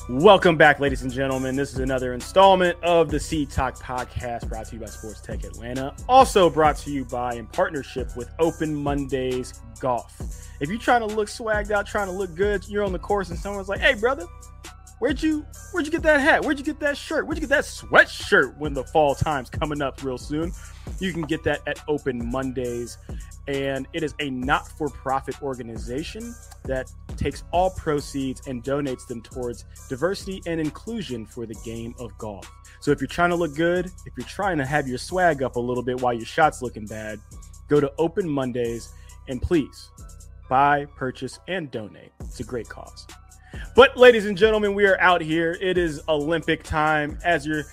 Welcome back, ladies and gentlemen. This is another installment of the Seed Talk podcast brought to you by Sports Tech Atlanta. Also brought to you by in partnership with Open Mondays Golf. If you're trying to look swagged out, trying to look good, you're on the course and someone's like, hey, brother, where'd you get that hat? Where'd you get that shirt? Where'd you get that sweatshirt when the fall time's coming up real soon? You can get that at Open Mondays. And it is a not-for-profit organization that takes all proceeds and donates them towards diversity and inclusion for the game of golf. So if you're trying to look good, if you're trying to have your swag up a little bit while your shot's looking bad, go to Open Mondays and please buy, purchase, and donate. It's a great cause. But ladies and gentlemen, we are out here. It is Olympic time. As you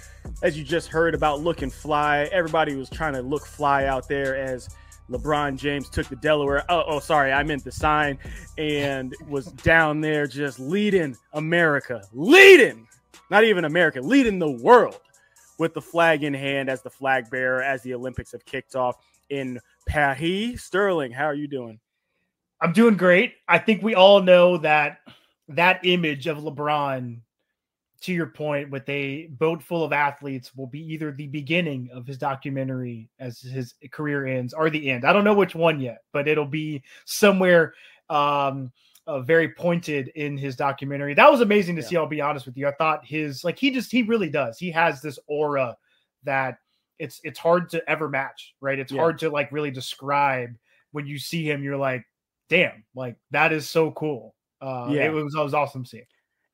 just heard about looking fly, everybody was trying to look fly out there as LeBron James took the Delaware. Sorry, I meant the sign, and was down there just leading America, leading the world with the flag in hand as the flag bearer as the Olympics have kicked off in Paris. Sterling, how are you doing? I'm doing great. I think we all know that image of LeBron, to your point, with a boat full of athletes will be either the beginning of his documentary as his career ends or the end. I don't know which one yet, but it'll be somewhere very pointed in his documentary. That was amazing to see. I'll be honest with you. I thought he really does. He has this aura that it's hard to ever match, right? It's hard to like really describe. When you see him, you're like, damn, like that is so cool. It was awesome seeing.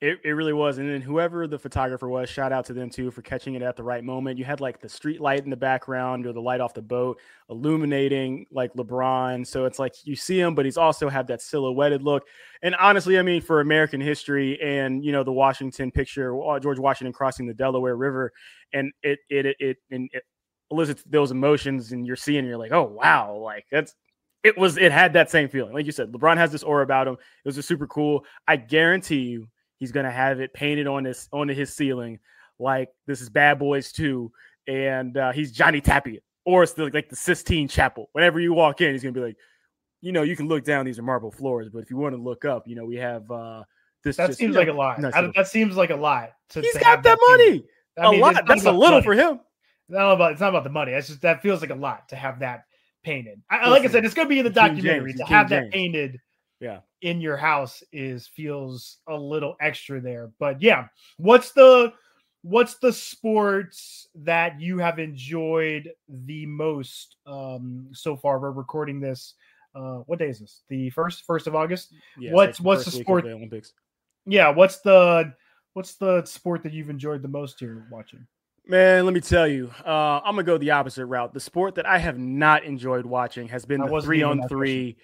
It really was. And then whoever the photographer was, shout out to them too for catching it at the right moment. You had like the street light in the background or the light off the boat illuminating like LeBron. So it's like you see him, but he's also have that silhouetted look. And honestly, I mean, for American history and, you know, the Washington picture, George Washington crossing the Delaware River, and it elicits those emotions, and you're like, oh, wow, like it had that same feeling. Like you said, LeBron has this aura about him. It was just super cool. I guarantee you, he's going to have it painted onto his ceiling like this is Bad Boys 2, and he's Johnny Tapia, or it's like the Sistine Chapel. Whenever you walk in, he's going to be like, you know, you can look down, these are marble floors, but if you want to look up, you know, we have this. That seems like a lot. That seems like a lot. He's got that money. A lot. That's a little for him. It's not about the money. It's just that feels like a lot to have that painted. Like I said, it's going to be in the documentary. To have that painted in your house feels a little extra there. But yeah, what's the sports that you have enjoyed the most so far? We're recording this. What day is this? The first of August. Yeah, what's the sport? The Olympics. Yeah, what's the sport that you've enjoyed the most here watching? Man, let me tell you, I'm going to go the opposite route. The sport that I have not enjoyed watching has been the 3-on-3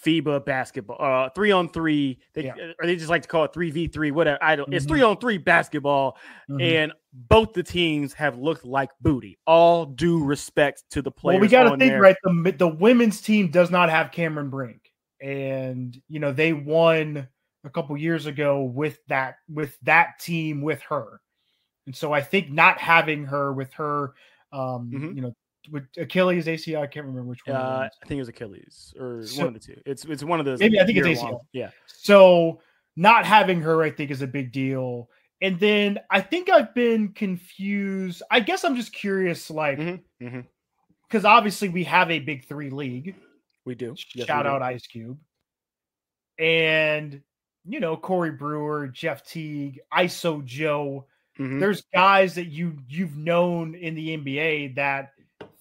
FIBA basketball. 3-on-3, or they just like to call it 3v3, whatever. It's 3-on-3 basketball, and both the teams have looked like booty. All due respect to the players. Well, we got to think, right, the women's team does not have Cameron Brink. And, you know, they won a couple years ago with that team with her. And so I think not having her with her, you know, with Achilles, ACL, I can't remember which one. I think it was Achilles or one of the two. It's one of those. Maybe I think it's ACL. Yeah. So not having her, I think, is a big deal. And then I think I've been confused. I guess I'm just curious, like, because obviously we have a Big Three league. We do. Shout out Ice Cube. And, you know, Corey Brewer, Jeff Teague, ISO Joe. There's guys that you've known in the NBA that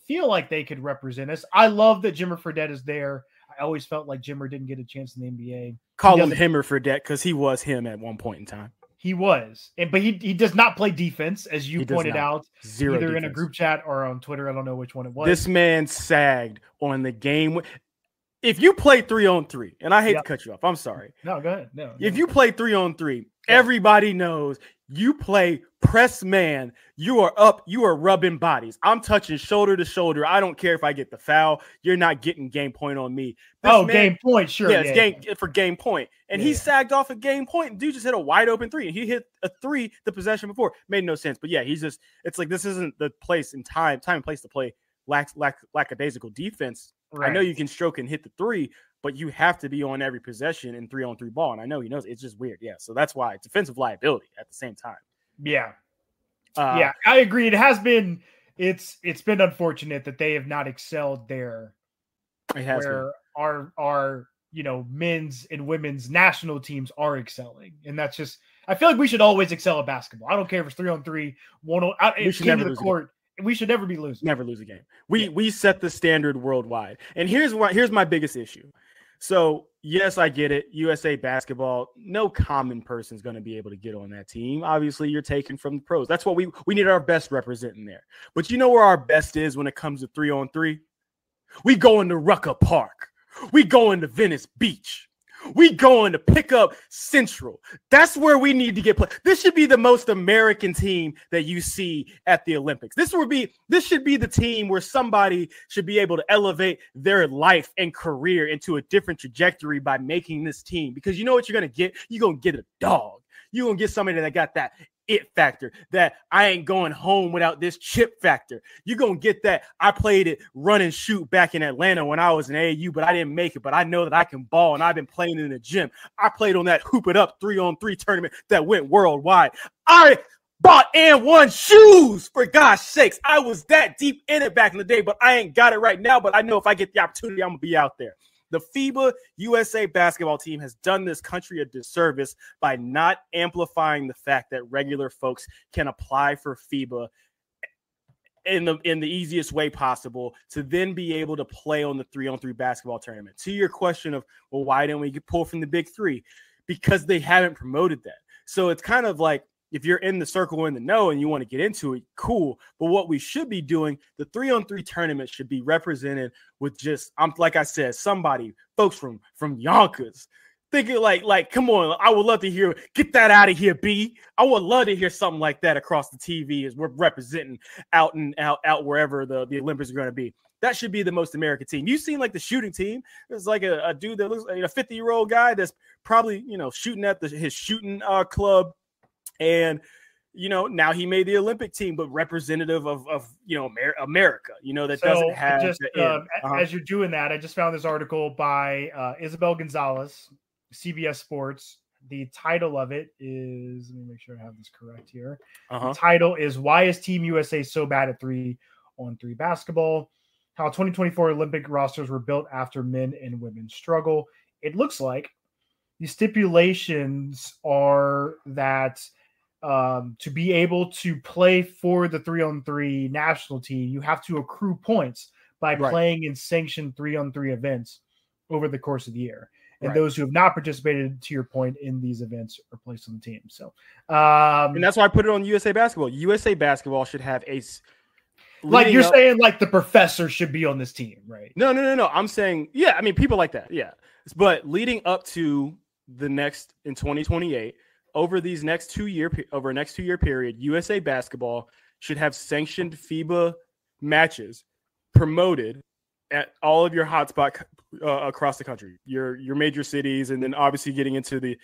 feel like they could represent us. I love that Jimmer Fredette is there. I always felt like Jimmer didn't get a chance in the NBA. Call him Himmer Fredette because he was him at one point in time. He was, but he does not play defense, as you pointed out. Zero either defense. In a group chat or on Twitter. I don't know which one it was. This man sagged on the game. If you play 3-on-3, and I hate to cut you off, I'm sorry. No, go ahead. No. If you play 3-on-3, everybody knows you play press man. You are up. You are rubbing bodies. I'm touching shoulder to shoulder. I don't care if I get the foul. You're not getting game point on me. Game point. Sure. Yeah, it's for game point. And he sagged off a game point. And dude just hit a wide open three. And he hit a three the possession before. Made no sense. But yeah, he's just, it's like this isn't the place and time and place to play lackadaisical defense I know you can stroke and hit the three, but you have to be on every possession in 3-on-3 ball. And I know he knows it's just weird. Yeah. So that's why defensive liability at the same time. Yeah. I agree. It has been, it's been unfortunate that they have not excelled there. It has where our men's and women's national teams are excelling. And that's just, I feel like we should always excel at basketball. I don't care if it's 3-on-3, 1-on, we should never lose the court. We should never be losing. Never lose a game. We set the standard worldwide. And here's my biggest issue. So, yes, I get it. USA basketball, no common person is going to be able to get on that team. Obviously, you're taken from the pros. That's what we need our best representing there. But you know where our best is when it comes to 3-on-3? We go into Rucker Park. We go into Venice Beach. We going to pick up Central. That's where we need to get play. This should be the most American team that you see at the Olympics. This should be the team where somebody should be able to elevate their life and career into a different trajectory by making this team. Because you know what you're going to get? You're going to get a dog. You're going to get somebody that got that it factor, that I ain't going home without this chip factor. You're going to get that. I played it run and shoot back in Atlanta when I was in AAU, but I didn't make it. But I know that I can ball, and I've been playing in the gym. I played on that Hoop It Up 3-on-3 tournament that went worldwide. I bought and won shoes, for God's sakes. I was that deep in it back in the day, but I ain't got it right now. But I know if I get the opportunity, I'm going to be out there. The FIBA USA basketball team has done this country a disservice by not amplifying the fact that regular folks can apply for FIBA in the easiest way possible to then be able to play on the 3-on-3 basketball tournament. To your question of, well, why didn't we get pulled from the Big Three? Because they haven't promoted that. So it's kind of like, if you're in the circle in the know and you want to get into it, cool. But what we should be doing, the 3-on-3 tournament should be represented with just, like I said, folks from Yonkers, thinking like, come on, I would love to hear, get that out of here, B. I would love to hear something like that across the TV as we're representing out wherever the Olympics are going to be. That should be the most American team. You've seen like the shooting team. There's like a dude that looks like a 50-year-old guy that's probably, shooting at his shooting club. And, now he made the Olympic team, but representative of America, that doesn't have. As you're doing that, I just found this article by Isabel Gonzalez, CBS Sports. The title of it is, let me make sure I have this correct here. The title is, Why is Team USA so bad at 3-on-3 basketball? How 2024 Olympic rosters were built after men and women struggle. It looks like the stipulations are that to be able to play for the 3-on-3 national team, you have to accrue points by playing in sanctioned 3-on-3 events over the course of the year. And those who have not participated, to your point, in these events are placed on the team. So, and that's why I put it on USA Basketball. USA Basketball should have a. Like you're saying, like the professor should be on this team, right? No. I'm saying, yeah. I mean, people like that, yeah. But leading up to the next in 2028. Over a next 2 year period, USA Basketball should have sanctioned FIBA matches promoted at all of your hotspot across the country, your major cities, and then obviously getting into the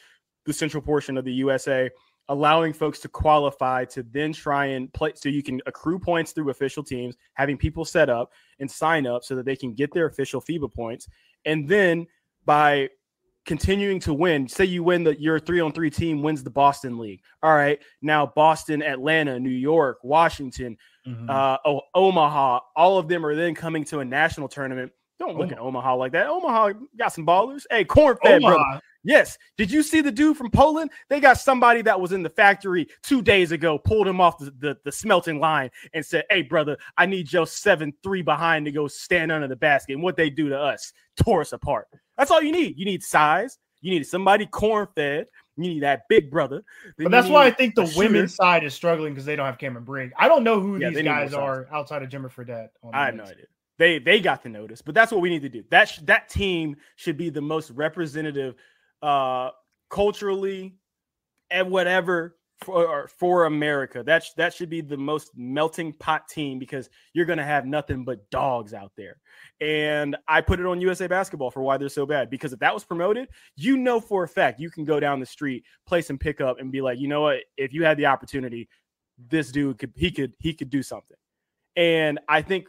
central portion of the USA, allowing folks to qualify to then try and play, so you can accrue points through official teams, having people set up and sign up so that they can get their official FIBA points, and then by continuing to win, say you win your 3-on-3 team wins the Boston League. All right, now Boston, Atlanta, New York, Washington, Omaha, all of them are then coming to a national tournament. Don't look at Omaha like that. Omaha got some ballers. Hey, corn-fed, brother. Yes. Did you see the dude from Poland? They got somebody that was in the factory 2 days ago, pulled him off the smelting line and said, hey, brother, I need your 7-3 behind to go stand under the basket. And what they do to us, tore us apart. That's all you need. You need size. You need somebody corn-fed. You need that big brother. But that's why I think the women's side is struggling because they don't have Cameron Brink. I don't know who these guys are outside of Jimmer Fredette. I have no idea. They got the notice, but that's what we need to do. That team should be the most representative culturally and whatever for America. That should be the most melting pot team because you're going to have nothing but dogs out there. And I put it on USA Basketball for why they're so bad, because if that was promoted, for a fact you can go down the street, play some pickup and be like, you know what, if you had the opportunity, this dude could do something. And I think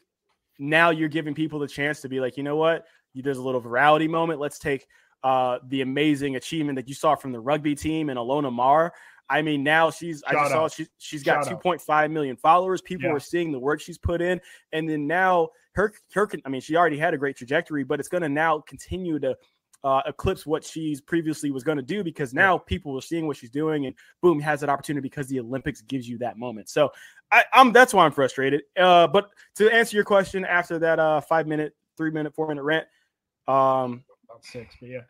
now you're giving people the chance to be like, you know what? There's a little virality moment. Let's take the amazing achievement that you saw from the rugby team and Alona Mar. I mean, now she's got 2.5 million followers. People are seeing the work she's put in. And then now she already had a great trajectory, but it's going to now continue to eclipse what she's previously was going to do, because now people are seeing what she's doing, and boom, has that opportunity because the Olympics gives you that moment. So that's why I'm frustrated. But to answer your question, after that 5-minute, 3-minute, 4-minute rant, about 6, but yeah,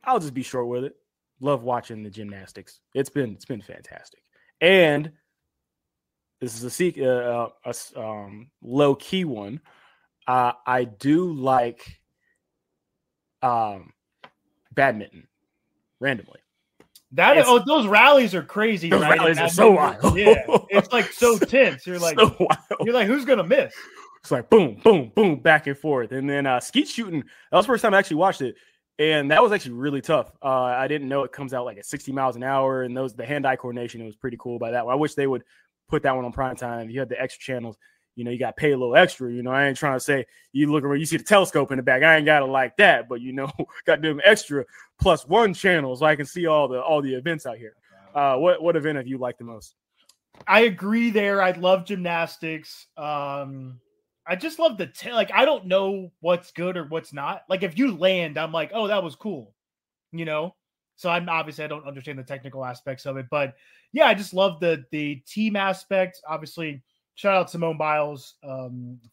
I'll just be short with it. Love watching the gymnastics. It's been fantastic. And this is a low key one. I do like badminton randomly. Those rallies are crazy. Those right? rallies are so wild. Yeah, it's like so tense. You're like, so you're like, who's gonna miss? It's like boom, boom, boom, back and forth. And then skeet shooting. That was the first time I actually watched it. And that was actually really tough. I didn't know it comes out like at 60 miles an hour, and the hand-eye coordination was pretty cool by that one. I wish they would put that one on prime time. You had the extra channels, you got to pay a little extra. I ain't trying to say you look around, you see the telescope in the back. I ain't got it like that, but got them extra +1 channel so I can see all the events out here. What event have you liked the most? I agree there. I love gymnastics. I just love I don't know what's good or what's not. Like if you land, I'm like, oh, that was cool, So I don't understand the technical aspects of it, but yeah, I just love the team aspect. Obviously, shout out Simone Biles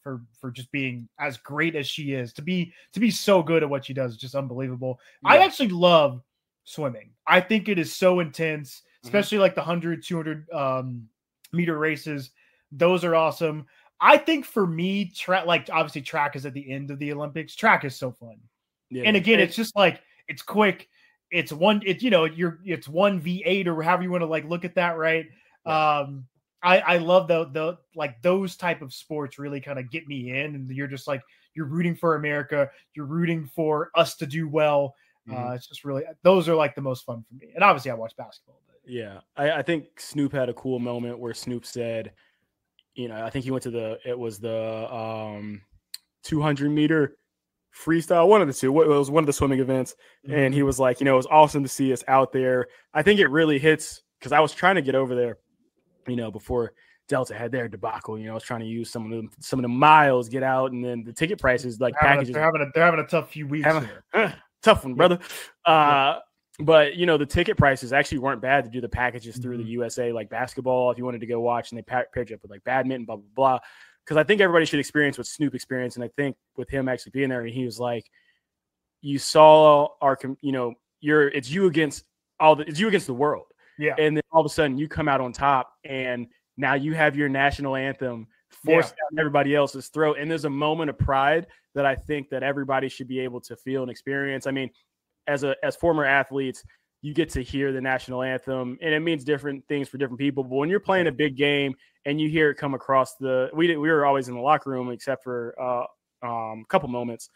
for just being as great as she is. To be so good at what she does is just unbelievable. Yeah. I actually love swimming. I think it is so intense, especially like the 100, 200 meter races. Those are awesome. I think for me, obviously track is at the end of the Olympics. Track is so fun. Yeah. And again, it's just like, it's quick. It's one V8 or however you want to look at that. Right. Yeah. I love the those type of sports really kind of get me in, and you're just like, you're rooting for America. You're rooting for us to do well. It's just really, those are like the most fun for me. And obviously I watch basketball. But. Yeah. I think Snoop had a cool moment where Snoop said, I think he went to the 200 meter freestyle, one of the two. It was one of the swimming events. And he was like, it was awesome to see us out there. I think it really hits, because I was trying to get over there, before Delta had their debacle. I was trying to use some of the miles, get out, and then the ticket prices, packages. They're having a tough few weeks. Tough one, brother. But, the ticket prices actually weren't bad to do the packages through the USA, like basketball, if you wanted to go watch, and they paired you up with badminton, blah, blah, blah. Because I think everybody should experience what Snoop experienced. And I think with him actually being there, and he was like, you saw it's you against the world. Yeah. And then all of a sudden you come out on top, and now you have your national anthem forced down everybody else's throat. And there's a moment of pride that I think that everybody should be able to feel and experience. I mean, as former athletes, you get to hear the national anthem, and it means different things for different people. But when you're playing a big game and you hear it come across we were always in the locker room except for a couple moments.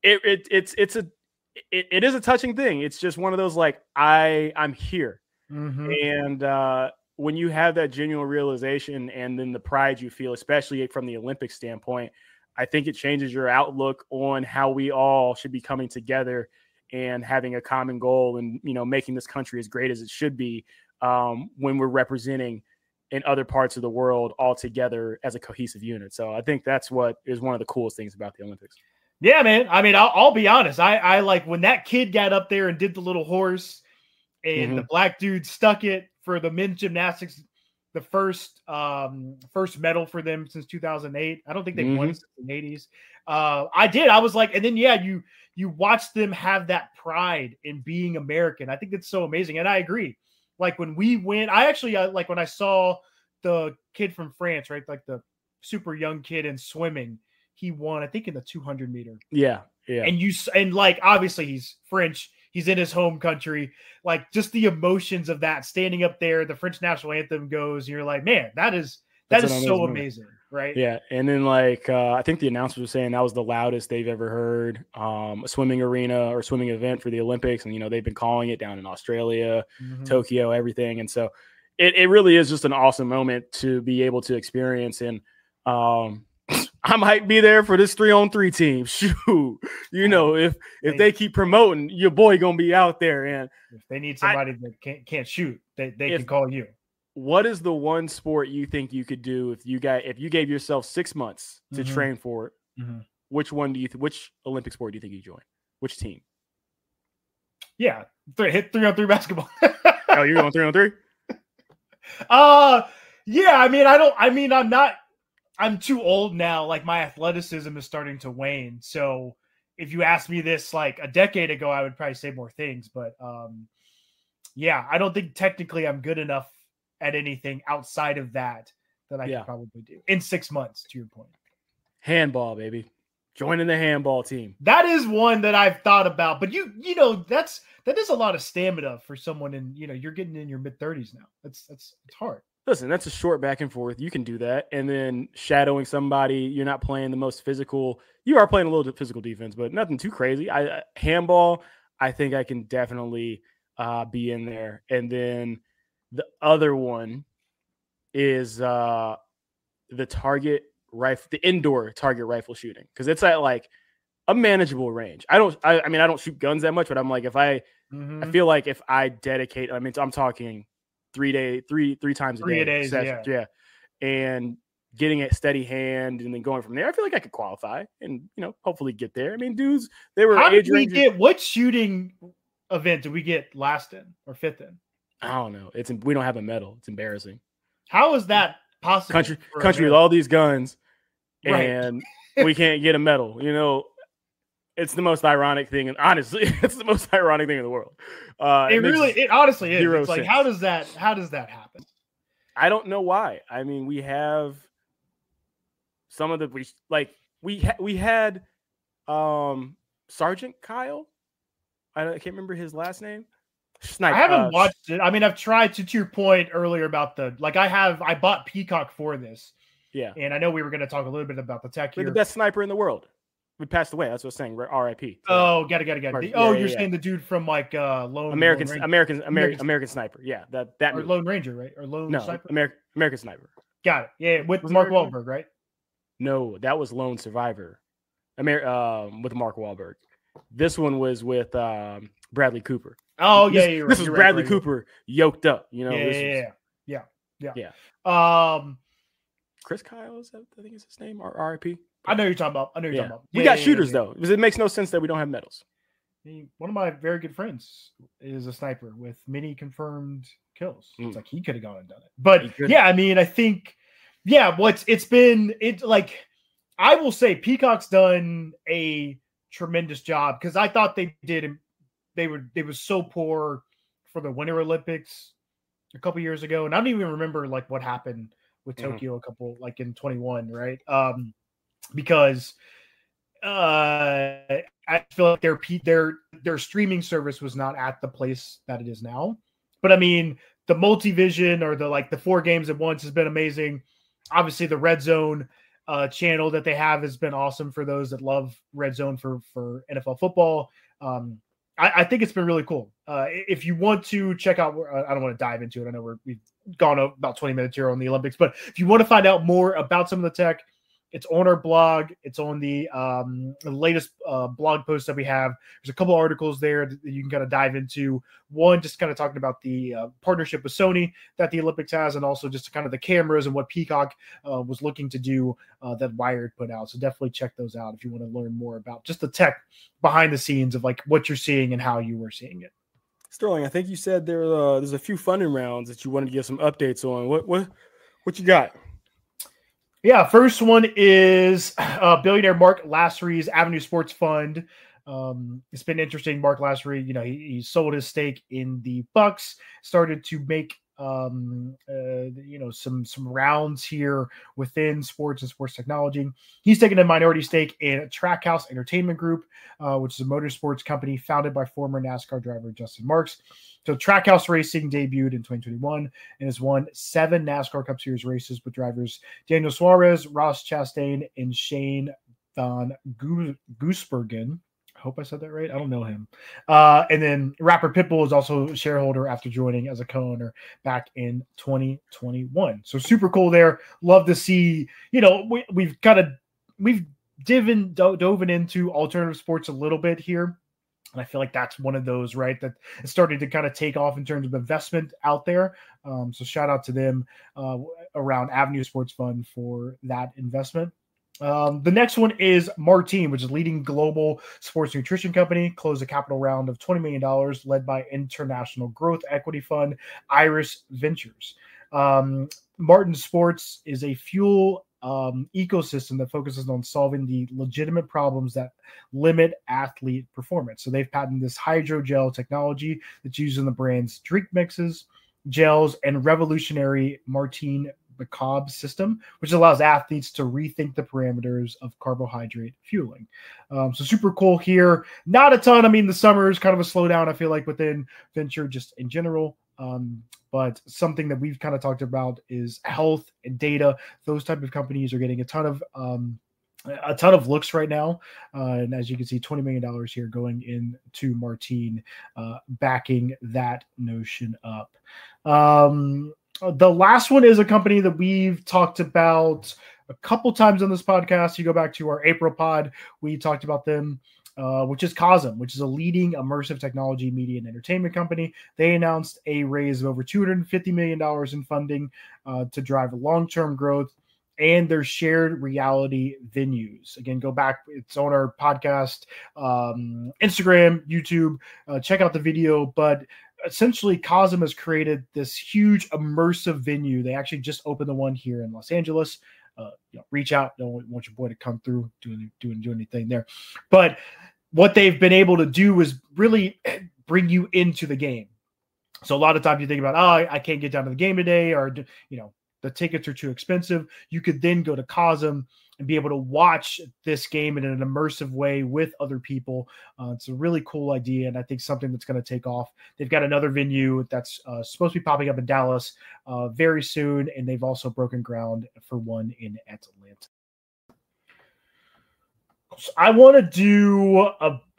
It is a touching thing. It's just one of those I'm here, and when you have that genuine realization and then the pride you feel, especially from the Olympic standpoint, I think it changes your outlook on how we all should be coming together and having a common goal, and making this country as great as it should be when we're representing in other parts of the world all together as a cohesive unit. So I think that's what is one of the coolest things about the Olympics. Yeah, man. I mean, I'll be honest. I like when that kid got up there and did the little horse, and the black dude stuck it for the men's gymnastics, the first medal for them since 2008. I don't think they won since the 80s. I did. I was like, and then you watch them have that pride in being American. I think that's so amazing. And I agree. Like when we win, I actually like when I saw the kid from France, right? Like the super young kid in swimming, he won, I think, in the 200 meter. Yeah. Yeah. And like, obviously he's French. He's in his home country. Like just the emotions of that, standing up there, the French national anthem goes, and you're like, man, that is so amazing. Right. Yeah. And then I think the announcers were saying that was the loudest they've ever heard a swimming arena or swimming event for the Olympics. And, they've been calling it down in Australia, Tokyo, everything. And so it really is just an awesome moment to be able to experience. And I might be there for this 3-on-3 team. Shoot, if they keep promoting, your boy gonna be out there. And if they need somebody that can't shoot, they can call you. What is the one sport you think you could do if you gave yourself 6 months to train for it? Mm-hmm. Which one which Olympic sport do you think you join? Which team? Yeah, hit 3-on-3 basketball. Oh, you're going 3-on-3? Yeah, I'm too old now. Like, my athleticism is starting to wane. So if you asked me this like a decade ago, I would probably say more things. But yeah, I don't think technically I'm good enough at anything outside of that I could probably do in 6 months, to your point. Handball, baby. Joining the handball team. That is one that I've thought about. But that is a lot of stamina for someone you're getting in your mid-30s now. It's hard. Listen, that's a short back and forth. You can do that. And then shadowing somebody, you're not playing the most physical. You are playing a little bit physical defense, but nothing too crazy. Handball, I think I can definitely be in there. And then the other one is the indoor target rifle shooting. Because it's at like a manageable range. I don't shoot guns that much, but I'm like, I feel like if I dedicate, I'm talking 3 times a day. Yeah. And getting it steady hand and then going from there, I feel like I could qualify and, hopefully get there. I mean, dudes, they were age ranges. What shooting event did we get last in or fifth in? I don't know. We don't have a medal. It's embarrassing. How is that possible? Country with all these guns and we can't get a medal, It's the most ironic thing, and honestly, it's the most ironic thing in the world. It honestly is. It's like, how does that happen? I don't know why. I mean, we have some of we had Sergeant Kyle. I can't remember his last name. Snipe. I haven't watched it. I mean, I've tried to your point earlier about I bought Peacock for this. Yeah, and I know we were going to talk a little bit about the tech here. We're the best sniper in the world. We passed away. That's what I'm saying. R.I.P. Oh, got it. You're saying the dude from like American Sniper. Yeah, that or movie. Lone Ranger, right? Or Lone Sniper. American Sniper. Got it. Yeah, with Mark Wahlberg, right? No, that was Lone Survivor. With Mark Wahlberg. This one was with Bradley Cooper. Oh yeah, this was Bradley Cooper yoked up. Yeah. Chris Kyle, I think is his name, or R.I.P. I know you're talking about. Yeah, we got shooters though, because it makes no sense that we don't have medals. One of my very good friends is a sniper with many confirmed kills. It's like he could have gone and done it. But yeah, I mean, I think I will say Peacock's done a tremendous job, because I thought they were so poor for the Winter Olympics a couple years ago, and I don't even remember like what happened with Tokyo in 21, right? Because I feel like their streaming service was not at the place that it is now. But I mean, the multivision or the 4 games at once has been amazing. Obviously, the Red Zone channel that they have has been awesome for those that love Red Zone for NFL football. I think it's been really cool. If you want to check out, I don't want to dive into it. I know we've gone about 20 minutes here on the Olympics, but if you want to find out more about some of the tech, it's on our blog. It's on the latest blog post that we have. There's a couple articles there that you can kind of dive into. One, just kind of talking about the partnership with Sony that the Olympics has, and also just kind of the cameras and what Peacock was looking to do that Wired put out. So definitely check those out if you want to learn more about just the tech behind the scenes of like what you're seeing and how you were seeing it. Sterling, I think you said there's a few funding rounds that you wanted to give some updates on. What you got? Yeah, first one is billionaire Mark Lassery's Avenue Sports Fund. It's been interesting. Mark Lassery, he sold his stake in the Bucks, started to make some rounds here within sports and sports technology. He's taken a minority stake in Trackhouse Entertainment Group, which is a motorsports company founded by former NASCAR driver Justin Marks. So Trackhouse Racing debuted in 2021 and has won 7 NASCAR Cup Series races with drivers Daniel Suarez, Ross Chastain, and Shane Van Gisbergen. I hope I said that right. I don't know him. And then rapper Pitbull is also a shareholder after joining as a co-owner back in 2021. So super cool there. Love to see, we've kind of we've dove into alternative sports a little bit here. And I feel like that's one of those, right, that is starting to kind of take off in terms of investment out there. So shout out to them around Avenue Sports Fund for that investment. The next one is Martine, which is a leading global sports nutrition company, closed a capital round of $20 million led by international growth equity fund Iris Ventures. Martin Sports is a fuel ecosystem that focuses on solving the legitimate problems that limit athlete performance. So they've patented this hydrogel technology that's used in the brand's drink mixes, gels, and revolutionary Martine Macabre system, which allows athletes to rethink the parameters of carbohydrate fueling. So super cool here. Not a ton. I mean, the summer is kind of a slowdown, I feel like, within venture just in general. But something that we've kind of talked about is health and data. Those type of companies are getting a ton of looks right now. And as you can see, $20 million here going into Martine, backing that notion up. The last one is a company that we've talked about a couple times on this podcast. You go back to our April pod, we talked about them, which is Cosm, which is a leading immersive technology, media, and entertainment company. They announced a raise of over $250 million in funding to drive long-term growth and their shared reality venues. Again, go back. It's on our podcast, Instagram, YouTube. Check out the video. But essentially, Cosm has created this huge immersive venue. They actually just opened the one here in Los Angeles. Reach out. Don't want your boy to come through, do anything there. But what they've been able to do is really bring you into the game. So a lot of times you think about, I can't get down to the game today, or the tickets are too expensive. You could then go to Cosm and be able to watch this game in an immersive way with other people. It's a really cool idea, and I think something that's going to take off. They've got another venue that's supposed to be popping up in Dallas very soon, and they've also broken ground for one in Atlanta. So I want to do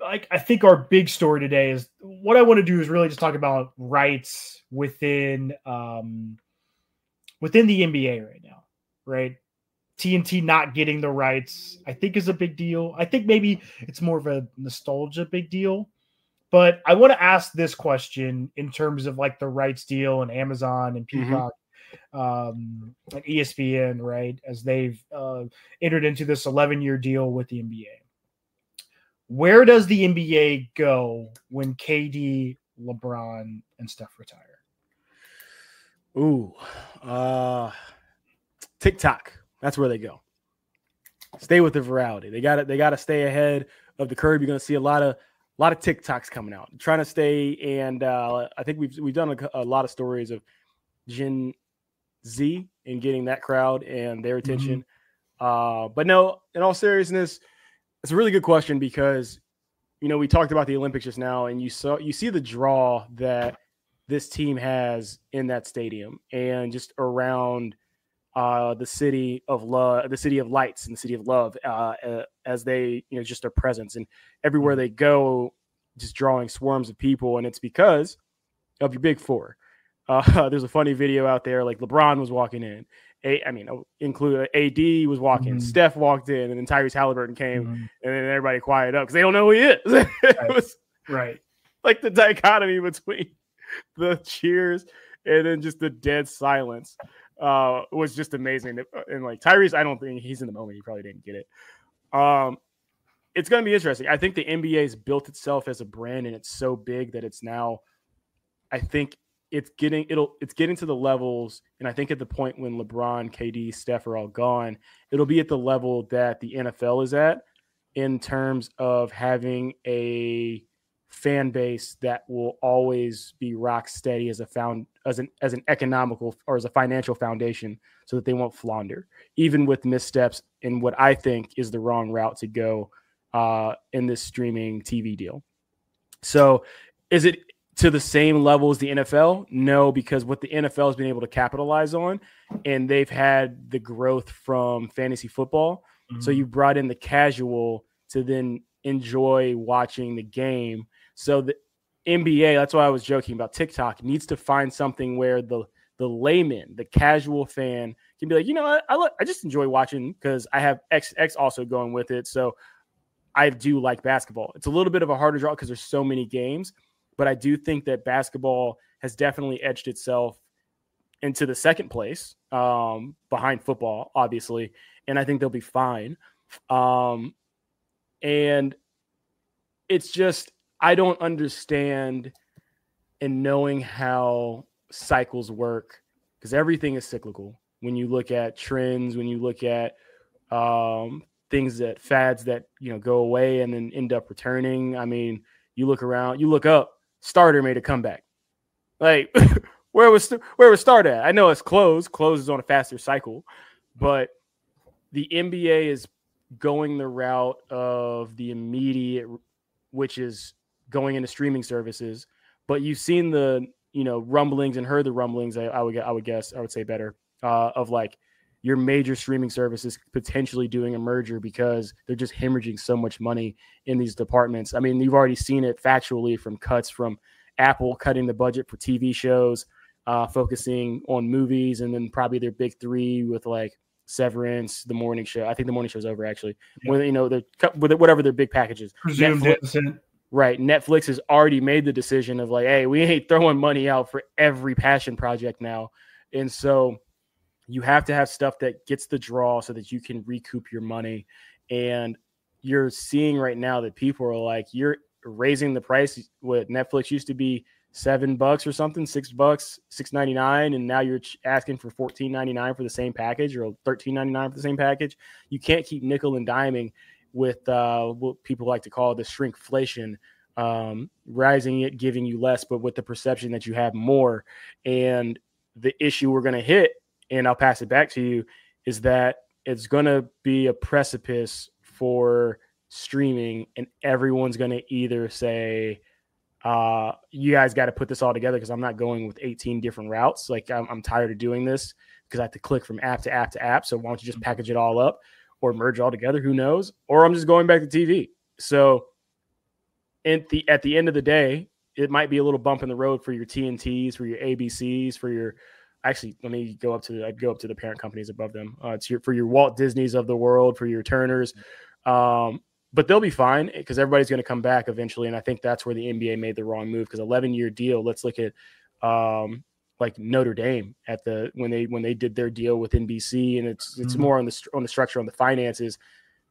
I think our big story today is what I want to do is really just talk about rights within the NBA right now, right? TNT not getting the rights, I think, is a big deal. I think maybe it's more of a nostalgia big deal. But I want to ask this question in terms of like the rights deal and Amazon and Peacock, like ESPN, right? As they've entered into this 11-year deal with the NBA. Where does the NBA go when KD, LeBron, and Steph retire? Ooh, TikTok. That's where they go. Stay with the virality. They got to stay ahead of the curve. You're going to see a lot of TikToks coming out, trying to stay. And I think we've done a lot of stories of Gen Z and getting that crowd and their attention. But no, in all seriousness, it's a really good question because we talked about the Olympics just now, and you see the draw that this team has in that stadium and just around the city of love, the city of lights, and the city of love, as they, just their presence, and everywhere they go, just drawing swarms of people. And it's because of your big four. There's a funny video out there, like LeBron was walking in. Include AD was walking, Steph walked in, and then Tyrese Halliburton came, and then everybody quieted up because they don't know who he is. It was right, like the dichotomy between the cheers and then just the dead silence. Was just amazing. And like Tyrese, I don't think he's in the moment. He probably didn't get it. It's going to be interesting. I think the NBA has built itself as a brand, and it's so big that it's now, I think it's getting to the levels. And I think at the point when LeBron, KD, Steph are all gone, it'll be at the level that the NFL is at in terms of having a fan base that will always be rock steady as an economical or as a financial foundation, so that they won't flounder, even with missteps in what I think is the wrong route to go in this streaming TV deal. So is it to the same level as the NFL? No, because what the NFL has been able to capitalize on, and they've had the growth from fantasy football. So you brought in the casual to then enjoy watching the game. So the NBA, that's why I was joking about TikTok, needs to find something where the the layman, the casual fan can be like, you know what, I just enjoy watching because I have X also going with it. So I do like basketball. It's a little bit of a harder draw because there's so many games, but I do think that basketball has definitely edged itself into the second place behind football, obviously. And I think they'll be fine. And it's just, I don't understand in knowing how cycles work, because everything is cyclical. When you look at trends, when you look at things that fads that, go away and then end up returning. I mean, you look around, you look up, Starter made a comeback. Like, where was Starter at? I know it's closed. Closed is on a faster cycle, but the NBA is going the route of the immediate, which is going into streaming services. But you've seen the, rumblings and heard the rumblings. I would guess, I would say better, of like your major streaming services potentially doing a merger because they're just hemorrhaging so much money in these departments. I mean, you've already seen it factually from cuts from Apple cutting the budget for TV shows, focusing on movies, and then probably their big three with like Severance, The Morning Show. I think The Morning Show's over actually. Yeah. When they're cut with whatever their big packages. Netflix, right. Netflix has already made the decision of like, hey, we ain't throwing money out for every passion project now. And so you have to have stuff that gets the draw so that you can recoup your money. And you're seeing right now that people are like, you're raising the price. What Netflix used to be $7 or something, $6, $6.99, and now you're asking for $14.99 for the same package, or $13.99 for the same package. You can't keep nickel and diming with what people like to call the shrinkflation, rising it, giving you less, but with the perception that you have more. And the issue we're going to hit, and I'll pass it back to you, is that it's going to be a precipice for streaming, and everyone's going to either say, you guys got to put this all together because I'm not going with 18 different routes. Like I'm tired of doing this because I have to click from app to app to app. So why don't you just package it all up or merge all together? Who knows? Or I'm just going back to TV. So at the end of the day, it might be a little bump in the road for your TNTs, for your ABCs, for your, actually, let me go up to the parent companies above them. It's for your Walt Disneys of the world, for your Turners. But they'll be fine because everybody's going to come back eventually. And I think that's where the NBA made the wrong move, because 11-year deal. Let's look at like Notre Dame when they did their deal with NBC, and it's more on the structure, on the finances.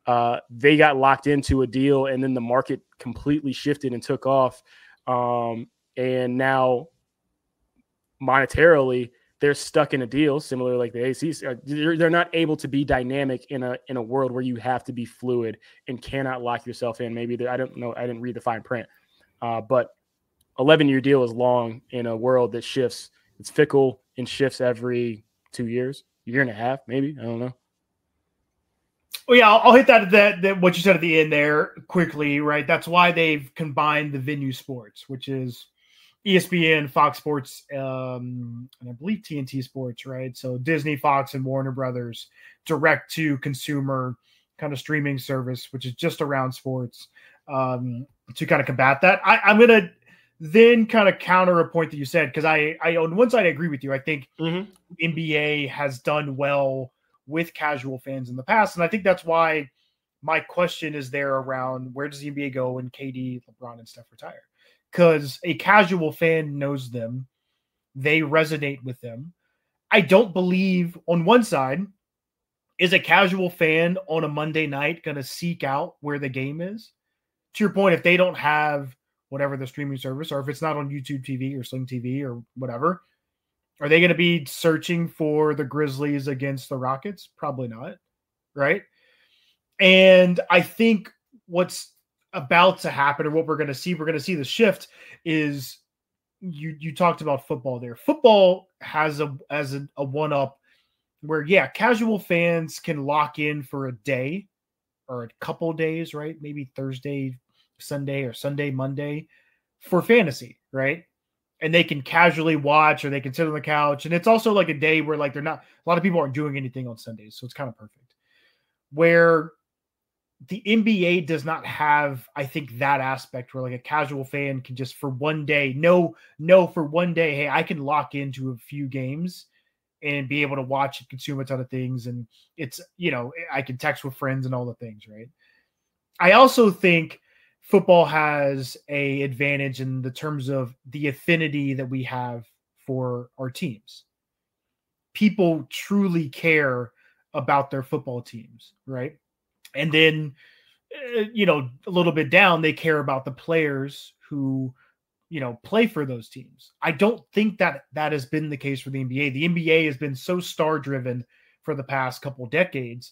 They got locked into a deal, and then the market completely shifted and took off. And now monetarily, they're stuck in a deal similar like the ACs. They're not able to be dynamic in a world where you have to be fluid and cannot lock yourself in. Maybe I don't know. I didn't read the fine print, but 11-year deal is long in a world that shifts. It's fickle and shifts every 2 years, year and a half, maybe. I don't know. Well, yeah, I'll hit that what you said at the end there quickly, right? That's why they've combined the venue sports, which is ESPN, Fox Sports, and I believe TNT Sports, right? So Disney, Fox, and Warner Brothers direct to consumer kind of streaming service, which is just around sports, to kind of combat that. I'm going to then kind of counter a point that you said, because I on one side I agree with you. I think NBA has done well with casual fans in the past, and I think that's why my question is there around where does the NBA go when KD, LeBron, and Steph retire? Because a casual fan knows them. They resonate with them. I don't believe on one side, is a casual fan on a Monday night going to seek out where the game is? To your point, if they don't have whatever the streaming service, or if it's not on YouTube TV or Sling TV or whatever, are they going to be searching for the Grizzlies against the Rockets? Probably not, right? And I think what's about to happen, or what we're going to see the shift is you talked about football there. Football has a one-up where, yeah, casual fans can lock in for a day or a couple days, right? Maybe Thursday, Sunday, or Sunday, Monday for fantasy, right? And they can casually watch, or they can sit on the couch. And it's also like a day where like a lot of people aren't doing anything on Sundays. So it's kind of perfect. Where the NBA does not have, I think, that aspect where like a casual fan can just for one day, for one day, hey, I can lock into a few games and be able to watch and consume a ton of things. And it's, I can text with friends and all the things, right? I also think football has a advantage in the terms of the affinity that we have for our teams. People truly care about their football teams, right? And then, a little bit down, they care about the players who, play for those teams. I don't think that has been the case for the NBA. The NBA has been so star driven for the past couple decades.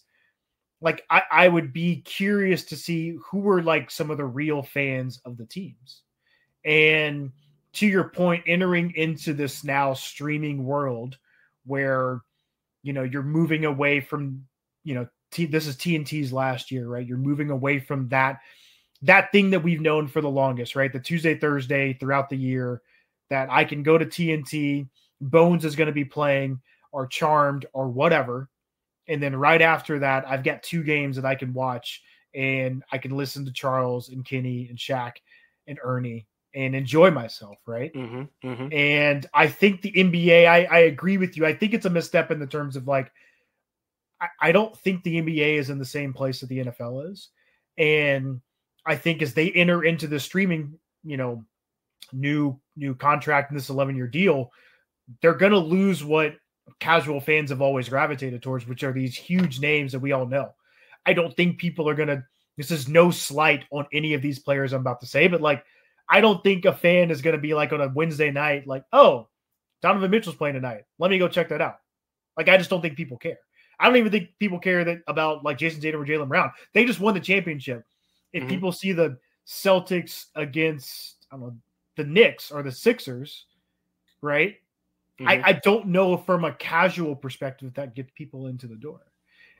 Like I would be curious to see who were like some of the real fans of the teams. And to your point, entering into this now streaming world where, you're moving away from, this is TNT's last year, right? You're moving away from that thing that we've known for the longest, right? The Tuesday, Thursday throughout the year that I can go to TNT, Bones is going to be playing or Charmed or whatever. And then right after that, I've got 2 games that I can watch and I can listen to Charles and Kenny and Shaq and Ernie and enjoy myself, right? Mm-hmm, mm-hmm. And I think the NBA, I agree with you. I think it's a misstep in the terms of like, I don't think the NBA is in the same place that the NFL is. And I think as they enter into the streaming, new contract in this 11-year deal, they're going to lose what casual fans have always gravitated towards, which are these huge names that we all know. I don't think people are going to, this is no slight on any of these players I'm about to say, but like, I don't think a fan is going to be like on a Wednesday night, like, oh, Donovan Mitchell's playing tonight. Let me go check that out. Like, I just don't think people care. I don't even think people care about like Jason Tatum or Jaylen Brown. They just won the championship. If people see the Celtics against, I don't know, the Knicks or the Sixers, right? I don't know from a casual perspective that gets people into the door.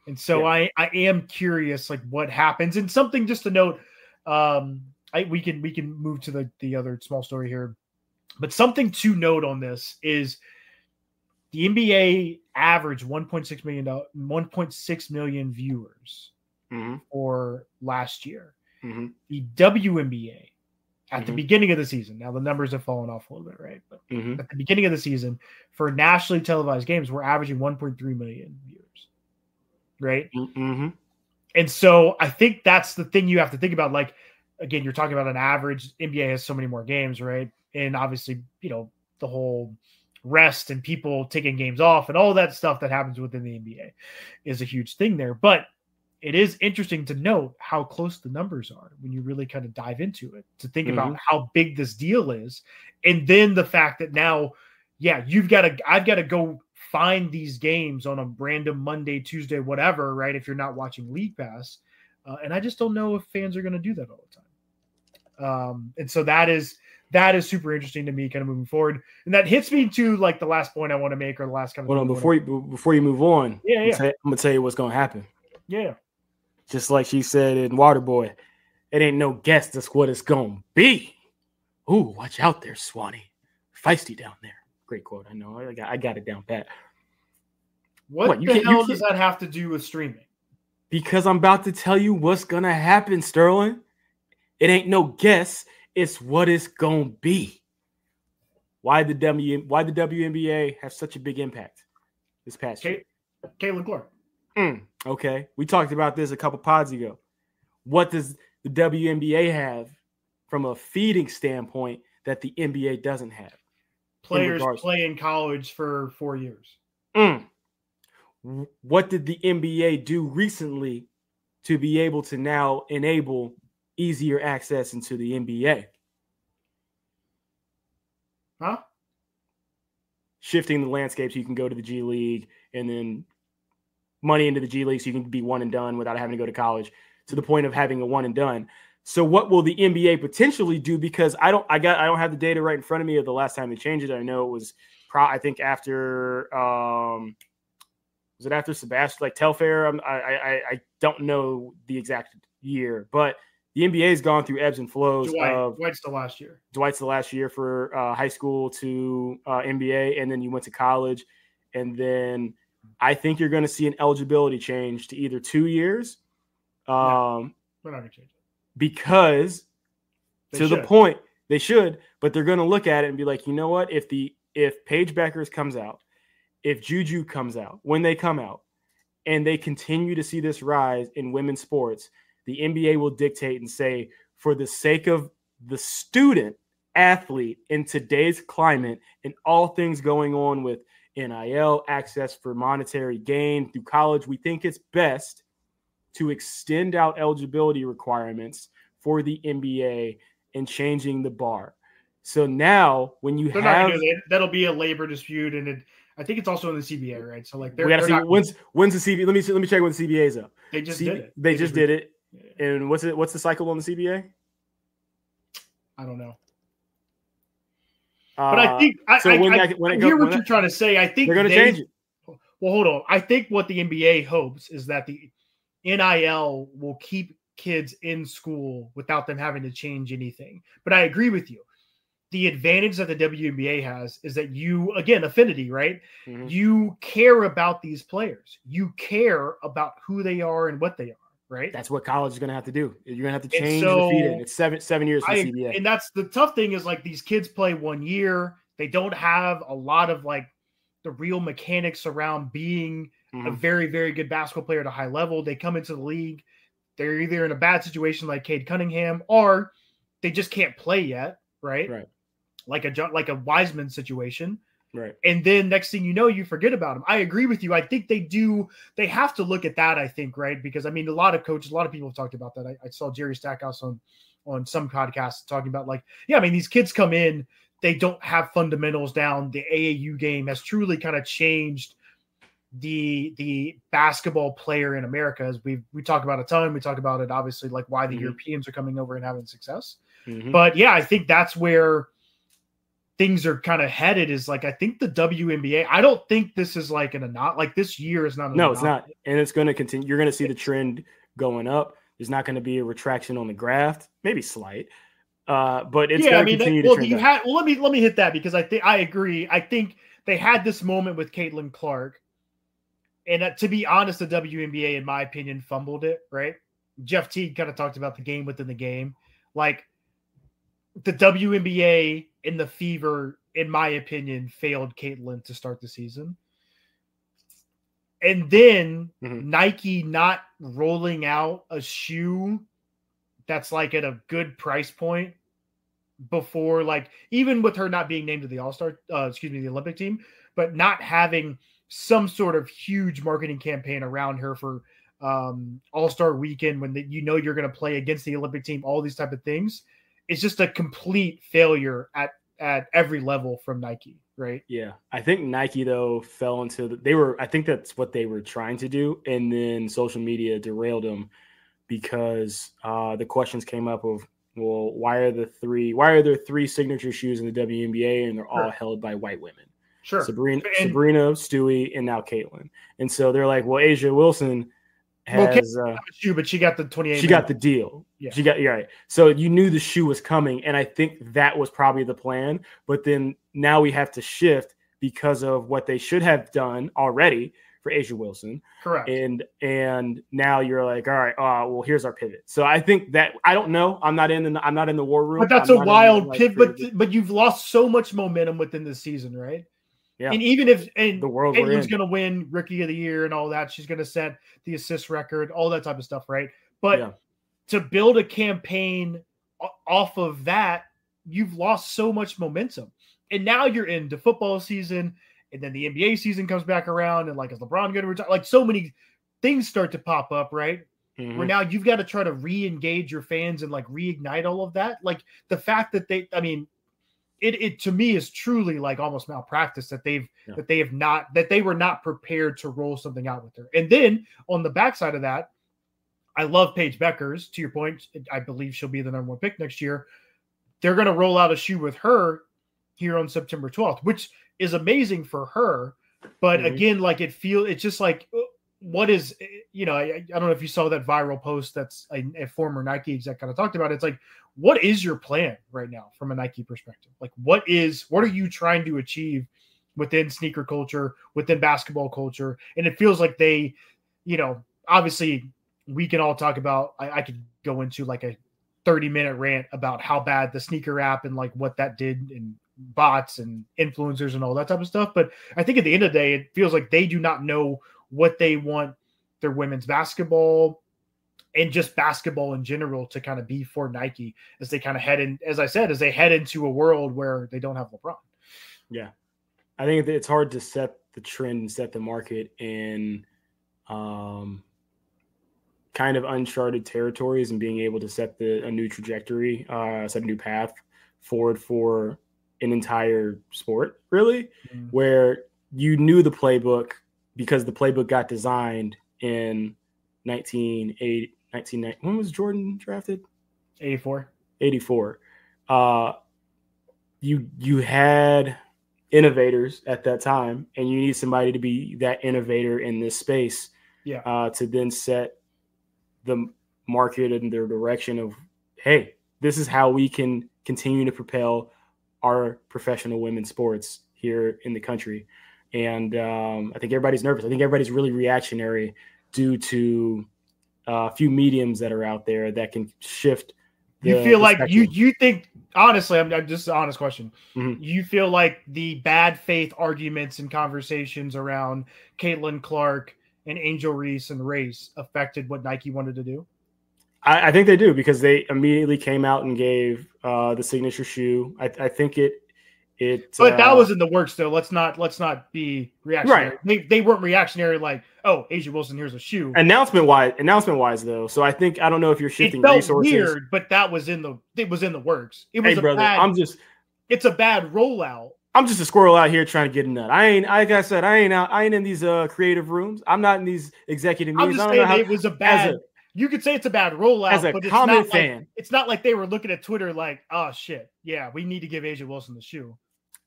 And so I am curious, like what happens. And something just to note, we can move to the other small story here, but something to note on this is the NBA averaged 1.6 million viewers for last year. The WNBA at the beginning of the season. Now the numbers have fallen off a little bit, right? But at the beginning of the season for nationally televised games, we're averaging 1.3 million viewers, right? And so I think that's the thing you have to think about. Like, again, you're talking about an average. NBA has so many more games, right? And obviously, the whole rest and people taking games off and all that stuff that happens within the NBA is a huge thing there. But it is interesting to note how close the numbers are when you really kind of dive into it, to think about how big this deal is. And then the fact that now, I've got to go find these games on a random Monday, Tuesday, whatever, right? If you're not watching League Pass. And I just don't know if fans are going to do that all the time. And so that is super interesting to me kind of moving forward. And that hits me to like the last point I want to make, or the last kind of. Hold on, before you move on. I'm going to tell you what's going to happen. Yeah. Just like she said in Waterboy, it ain't no guess that's what it's going to be. Ooh, watch out there, Swanee. Feisty down there. Great quote. I know. I got it down pat. What the hell does that have to do with streaming? Because I'm about to tell you what's going to happen, Sterling. It ain't no guess. It's what it's going to be. Why the WNBA have such a big impact this past year? Caitlin Clark. Okay. We talked about this a couple pods ago. What does the WNBA have from a feeding standpoint that the NBA doesn't have? Players play in college for 4 years. What did the NBA do recently to be able to now enable easier access into the NBA? Huh? Shifting the landscape so you can go to the G League and then money into the G League so you can be one and done without having to go to college, to the point of having a one and done. So what will the NBA potentially do? Because I don't have the data right in front of me of the last time they changed it. I know it was I think after was it after Sebastian, like Telfair? I don't know the exact year, but the NBA has gone through ebbs and flows. Dwight's the last year. Dwight's the last year for high school to NBA, and then you went to college, and then I think you're going to see an eligibility change to either 2 years, We're not going to change it. Because the point, they should, but they're going to look at it and be like, you know what? If Paige Beckers comes out, if Juju comes out, when they come out, and they continue to see this rise in women's sports, the NBA will dictate and say, for the sake of the student athlete in today's climate and all things going on with NIL, access for monetary gain through college, we think it's best to extend out eligibility requirements for the NBA and changing the bar. So now when you that'll be a labor dispute, and I think it's also in the CBA, right? So like, we got to see when's the CBA. Let me check when the CBA's up. They just did it. They just did it. Yeah. And what's the cycle on the CBA? I don't know. But I think I hear what you're trying to say. I think they're going to change it. Well, hold on. I think what the NBA hopes is that the NIL will keep kids in school without them having to change anything. But I agree with you. The advantage that the WNBA has is that you, again, affinity, right? Mm-hmm. You care about these players. You care about who they are and what they are, right? That's what college is going to have to do. You're going to have to change the feed-in. It's seven years for CBA. And that's the tough thing is, like, these kids play 1 year. They don't have a lot of, like, the real mechanics around being a very, very good basketball player at a high level. They come into the league. They're either in a bad situation like Cade Cunningham, or they just can't play yet, right? Right. Like a Wiseman situation. Right. And then next thing you know, you forget about them. I agree with you. I think they have to look at that, I think, right? Because, I mean, a lot of coaches, a lot of people have talked about that. I saw Jerry Stackhouse on some podcasts talking about, like, yeah, I mean, these kids come in, they don't have fundamentals down. The AAU game has truly kind of changed the basketball player in America, as we talk about a ton. We talk about it, obviously, like why the Europeans are coming over and having success. But yeah, I think that's where things are kind of headed, is like, I think the WNBA, I don't think this is like this year is not. No, it's not. And it's going to continue. You're going to see the trend going up. There's not going to be a retraction on the graph, maybe slight. But it's going to continue to trend up. Let me hit that, because I agree. I think they had this moment with Caitlin Clark. And to be honest, the WNBA, in my opinion, fumbled it, right? Jeff Teague kind of talked about the game within the game. Like, the WNBA and the Fever, in my opinion, failed Caitlin to start the season. And then Nike not rolling out a shoe that's like at a good price point before, like, even with her not being named to the the Olympic team, but not having some sort of huge marketing campaign around her for All-Star weekend, when you're going to play against the Olympic team, all these type of things. It's just a complete failure at every level from Nike, right? Yeah. I think Nike, though, fell into I think that's what they were trying to do. And then social media derailed them, because the questions came up of, well, why are there three signature shoes in the WNBA and they're all held by white women? Sure. Sabrina, Stewie, and now Caitlin. And so they're like, well, A'ja Wilson has a shoe, but she got the 28. She got the deal. Yeah. Right. So you knew the shoe was coming, and I think that was probably the plan. But then now we have to shift because of what they should have done already for A'ja Wilson. Correct. And now you're like, all right, well, here's our pivot. So I think that, I don't know. I'm not in the war room. But that's a wild pivot. But you've lost so much momentum within the season, right? Yeah. And even if the world Caitlin's going to win Rookie of the Year and all that, she's going to set the assist record, all that type of stuff, right? But to build a campaign off of that, you've lost so much momentum. And now you're into football season, and then the NBA season comes back around, and like, is LeBron going to retire? Like, so many things start to pop up, right? Where now you've got to try to re-engage your fans and like reignite all of that. Like, the fact that it to me is truly like almost malpractice that they were not prepared to roll something out with her. And then on the backside of that, I love Paige Beckers. To your point, I believe she'll be the number 1 pick next year. They're going to roll out a shoe with her here on September 12th, which is amazing for her. But again, like, it's just like, what is, I don't know if you saw that viral post that's a former Nike exec kind of talked about it. It's like, what is your plan right now from a Nike perspective? Like, what are you trying to achieve within sneaker culture, within basketball culture? And it feels like they, obviously we can all talk about. I could go into like a 30-minute rant about how bad the sneaker app and like what that did and bots and influencers and all that type of stuff. But I think at the end of the day, it feels like they do not know what they want their women's basketball and just basketball in general to kind of be for Nike as they kind of head in, as I said, as they head into a world where they don't have LeBron. Yeah. I think it's hard to set the trend and set the market in kind of uncharted territories and being able to set a new trajectory, set a new path forward for an entire sport, really, where you knew the playbook because the playbook got designed in 1980. When was Jordan drafted? 84. You had innovators at that time, and you need somebody to be that innovator in this space to then set the market and their direction of, hey, this is how we can continue to propel our professional women's sports here in the country. And I think everybody's nervous. I think everybody's really reactionary due to a few mediums that are out there that can shift. You feel like you think, honestly, I'm just an honest question. Mm-hmm. You feel like the bad faith arguments and conversations around Caitlin Clark and Angel Reese and Race affected what Nike wanted to do? I think they do, because they immediately came out and gave the signature shoe. I think it. But that was in the works, though. Let's not be reactionary. Right. They weren't reactionary like, oh, A'ja Wilson, here's a shoe. Announcement wise, though. So I don't know if you're shifting it felt resources. Weird, but it was in the works. It was it's a bad rollout. I'm just a squirrel out here trying to get a nut. I ain't in these creative rooms. I'm not in these executive meetings. I'm just saying it was a bad. You could say it's a bad rollout as a common fan. It's not like they were looking at Twitter like, oh shit, yeah, we need to give A'ja Wilson the shoe.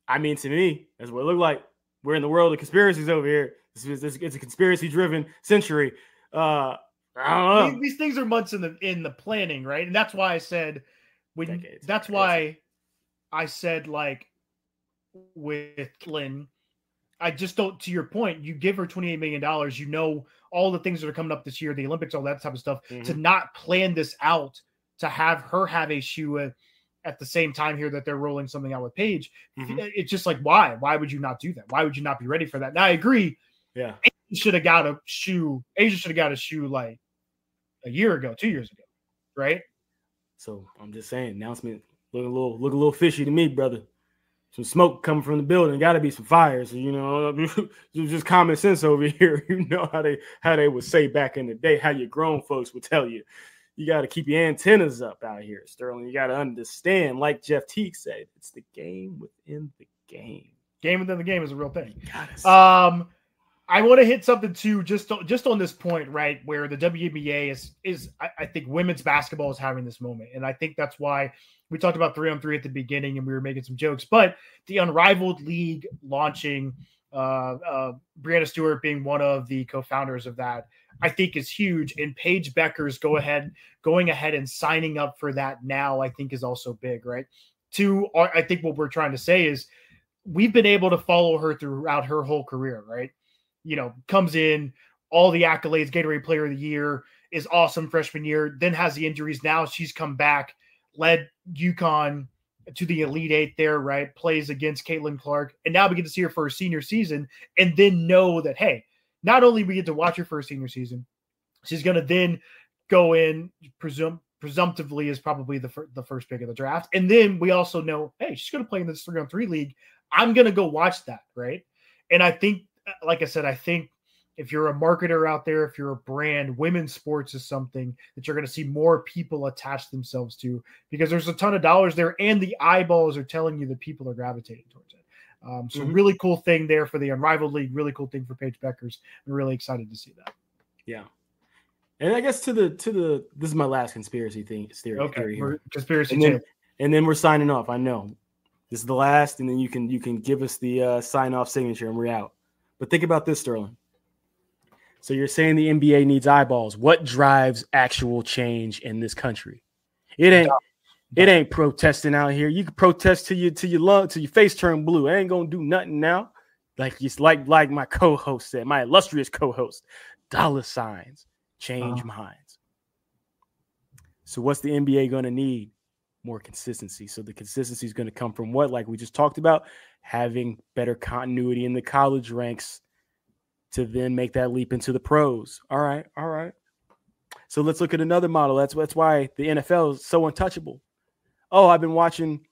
I mean, to me, that's what it looked like. We're in the world of conspiracies over here. It's a conspiracy-driven century. I don't know. These things are months in the planning, right? And that's why I said like with Lynn, I just don't. To your point, you give her $28 million. You know all the things that are coming up this year, the Olympics, all that type of stuff. Mm-hmm. To not plan this out, to have her have a shoe at the same time here that they're rolling something out with Paige. Mm-hmm. It's just like, why? Why would you not do that? Why would you not be ready for that? Now I agree. Yeah. A'ja should have got a shoe like a year ago, 2 years ago. Right. So I'm just saying, announcement look a little fishy to me, brother. Some smoke coming from the building, got to be some fires. So, just common sense over here. You know how they would say back in the day, how your grown folks would tell you. You got to keep your antennas up out here, Sterling. You got to understand, like Jeff Teague said, it's the game within the game. Game within the game is a real thing. I want to hit something too, just on this point, right, where the WNBA is I think women's basketball is having this moment, and I think that's why we talked about 3-on-3 at the beginning, and we were making some jokes. But the Unrivaled League launching, Brianna Stewart being one of the co-founders of that, I think is huge. And Paige Bueckers going ahead and signing up for that now, I think is also big, right? I think what we're trying to say is we've been able to follow her throughout her whole career, right? Comes in, all the accolades, Gatorade Player of the Year, is awesome freshman year, then has the injuries. Now she's come back, led UConn to the Elite Eight there, right? Plays against Caitlin Clark. And now we get to see her for her senior season and then know that, hey, not only we get to watch her for her senior season, she's going to then go in, presumptively is probably the first pick of the draft. And then we also know, hey, she's going to play in this 3-on-3 league. I'm going to go watch that, right? And I think, like I said, if you're a marketer out there, if you're a brand, women's sports is something that you're going to see more people attach themselves to, because there's a ton of dollars there and the eyeballs are telling you that people are gravitating towards it. So really cool thing there for the Unrivaled League, really cool thing for Paige Bueckers. I'm really excited to see that. Yeah. And I guess this is my last conspiracy theory here. Conspiracy and then we're signing off. I know this is the last, and then you can give us the sign off signature and we're out. But think about this, Sterling. So you're saying the NBA needs eyeballs. What drives actual change in this country? It ain't protesting out here. You can protest till your face turn blue. I ain't gonna do nothing now. Like my co-host said, my illustrious co-host, dollar signs change minds. So what's the NBA going to need? More consistency. So the consistency is going to come from what? Like we just talked about, having better continuity in the college ranks to then make that leap into the pros. All right. So let's look at another model. That's why the NFL is so untouchable. Oh, I've been watching.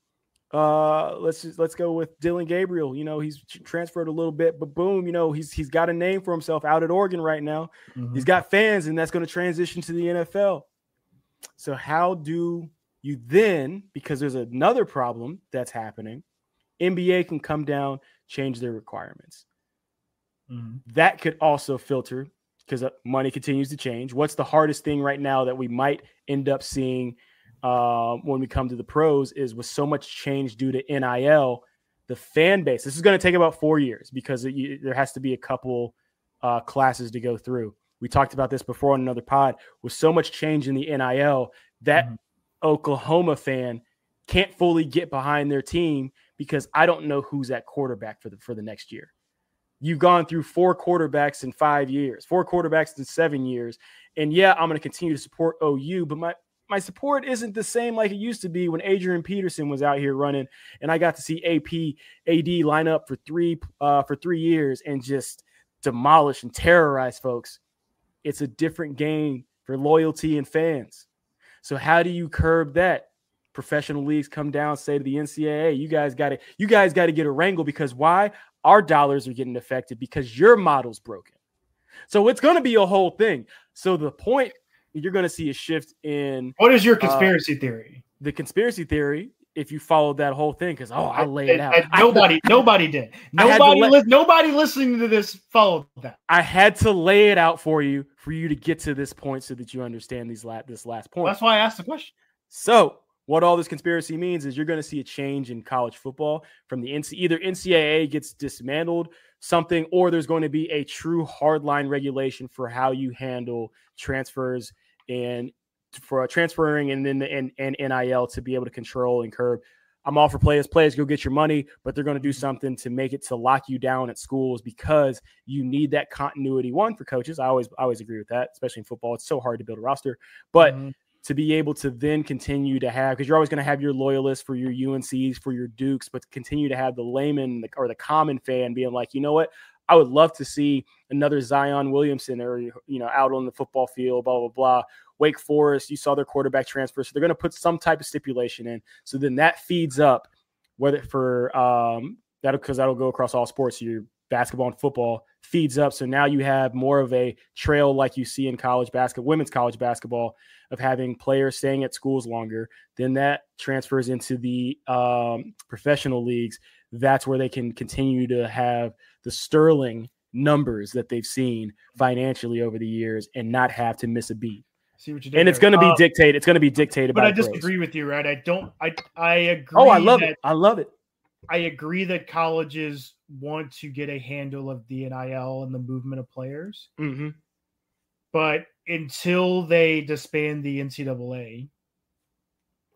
Let's go with Dylan Gabriel. You know, he's transferred a little bit, but boom, you know, he's got a name for himself out at Oregon right now. Mm-hmm. He's got fans, and that's going to transition to the NFL. So how do you then, because there's another problem that's happening, NBA can come down, change their requirements. Mm-hmm. That could also filter because money continues to change. What's the hardest thing right now that we might end up seeing when we come to the pros is with so much change due to NIL, the fan base. This is going to take about 4 years because there has to be a couple classes to go through. We talked about this before on another pod. With so much change in the NIL, that Oklahoma fan can't fully get behind their team because I don't know who's at quarterback for the next year. You've gone through 4 quarterbacks in 5 years, 4 quarterbacks in 7 years. And yeah, I'm going to continue to support OU, but my support isn't the same like it used to be when Adrian Peterson was out here running and I got to see AD line up for 3 years and just demolish and terrorize folks. It's a different game for loyalty and fans. So how do you curb that? Professional leagues come down, say to the NCAA, you guys got to get a wrangle because why? Our dollars are getting affected because your model's broken. So it's going to be a whole thing. So the point, you're going to see a shift in. What is your conspiracy theory? The conspiracy theory, if you followed that whole thing, because I lay it out. Nobody did. Nobody listening to this followed that. I had to lay it out for you to get to this point so that you understand this last point. That's why I asked the question. So what all this conspiracy means is you're going to see a change in college football from the either NCAA gets dismantled something, or there's going to be a true hardline regulation for how you handle transfers and for transferring and then and NIL to be able to control and curb. I'm all for players go get your money, but they're going to do something to make it to lock you down at schools because you need that continuity. One, for coaches, I always agree with that, especially in football. It's so hard to build a roster, but to be able to then continue to have, because you're always going to have your loyalists for your UNCs, for your Dukes, but to continue to have the layman or the common fan being like, you know what? I would love to see another Zion Williamson or, out on the football field, blah, blah, blah. Wake Forest, you saw their quarterback transfer. So they're going to put some type of stipulation in. So then that feeds up whether for that'll go across all sports. Your basketball and football feeds up. So now you have more of a trail like you see in college basketball, women's college basketball, of having players staying at schools longer. Then that transfers into the professional leagues. That's where they can continue to have the sterling numbers that they've seen financially over the years and not have to miss a beat. See what you did and it's going to be dictated. It's going to be dictated but by I disagree with you, right? I agree. Oh, I love it. I love it. I agree that colleges want to get a handle of the NIL and the movement of players. Mm-hmm. But until they disband the NCAA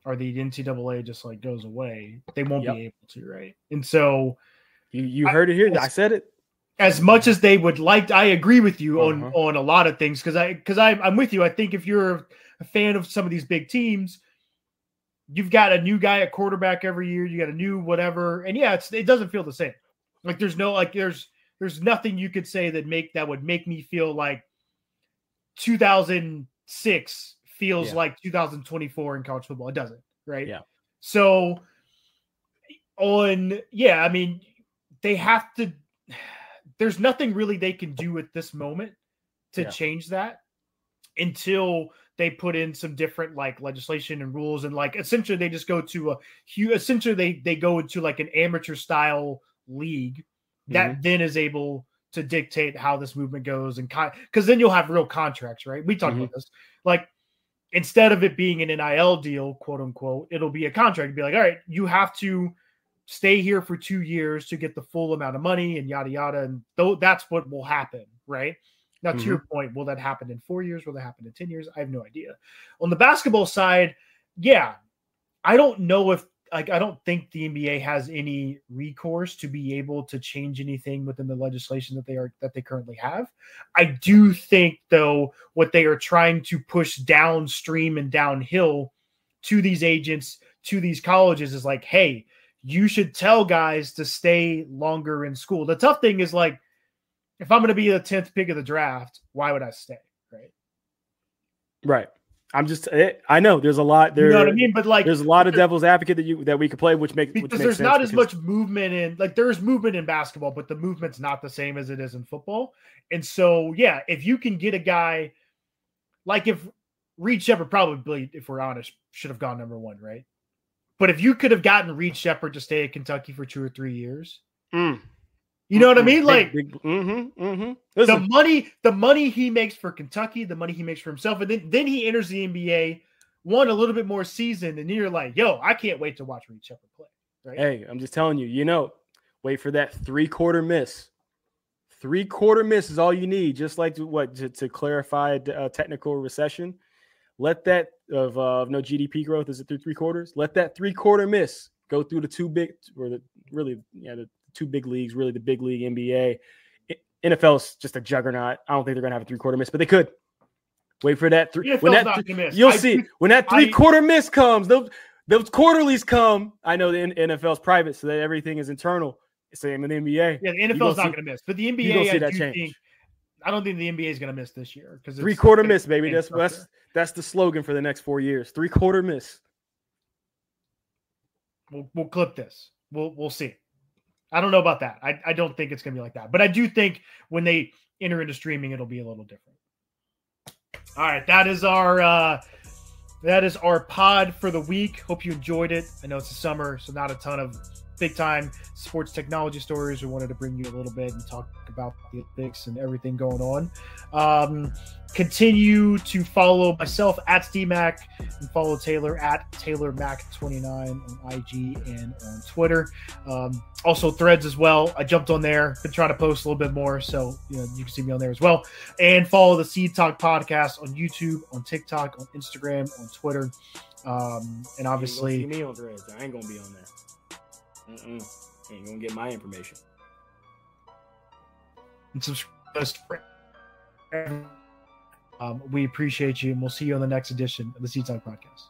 or the NCAA just like goes away, they won't be able to, right? And so you heard it here. I said it. As much as they would like, I agree with you on a lot of things because I'm with you. I think if you're a fan of some of these big teams, you've got a new guy at quarterback every year. You got a new whatever, and it doesn't feel the same. Like there's nothing you could say that would make me feel like 2006 feels like 2024 in college football. It doesn't, right? Yeah. So I mean, they have to. There's nothing really they can do at this moment to change that until they put in some different like legislation and rules. And like, essentially they just go to they go into like an amateur style league that then is able to dictate how this movement goes. And cause then you'll have real contracts, right? We talked about this, like instead of it being an NIL deal, quote unquote, it'll be a contract. It'd be like, all right, you have to stay here for 2 years to get the full amount of money and yada, yada. And that's what will happen, right? Now, to your point, will that happen in 4 years? Will that happen in 10 years? I have no idea. On the basketball side, I don't know if I don't think the NBA has any recourse to be able to change anything within the legislation that they currently have. I do think, though, what they are trying to push downstream and downhill to these agents, to these colleges, is like, hey, you should tell guys to stay longer in school. The tough thing is, like, if I'm going to be the 10th pick of the draft, why would I stay? Right. I know there's a lot there. You know what I mean? But like, there's a lot of devil's advocate that we could play, which makes there's not as much movement in, like, there's movement in basketball, but the movement's not the same as it is in football. And so, yeah, if you can get a guy like, if Reed Sheppard probably, if we're honest, should have gone number 1, right? But if you could have gotten Reed Sheppard to stay at Kentucky for 2 or 3 years, you know what I mean? Like, the money he makes for Kentucky, the money he makes for himself, and then he enters the NBA, won a little bit more seasoned, and you're like, yo, I can't wait to watch Reed Sheppard play. Right? Hey, I'm just telling you, wait for that 3-quarter miss. 3-quarter miss is all you need, just like to clarify a technical recession. Let that of no GDP growth, is it through 3 quarters? Let that 3-quarter miss go through the two big leagues, really the big league NBA. NFL is just a juggernaut. I don't think they're going to have a 3-quarter miss, but they could. Wait for that. You'll see. When that 3-quarter miss comes, those quarterlies come. I know the NFL's private, so that everything is internal. Same in the NBA. Yeah, the NFL's not going to miss. But the NBA, I don't think the NBA is going to miss this year. 3-quarter miss, baby. That's the slogan for the next 4 years. 3-quarter miss. We'll clip this. We'll see. I don't know about that. I don't think it's going to be like that. But I do think when they enter into streaming, it'll be a little different. All right. That is our pod for the week. Hope you enjoyed it. I know it's the summer, so not a ton of big-time sports technology stories. We wanted to bring you a little bit and talk about the Olympics and everything going on. Continue to follow myself at SteveMac and follow Taylor at TaylorMac29 on IG and on Twitter. Also Threads as well. I jumped on there. Been trying to post a little bit more, so you can see me on there as well. And follow the Seed Talk podcast on YouTube, on TikTok, on Instagram, on Twitter. And obviously, you ain't gonna see me on Threads. I ain't gonna be on there. Ain't gonna get my information. And subscribe. We appreciate you, and we'll see you on the next edition of the Seed Talk podcast.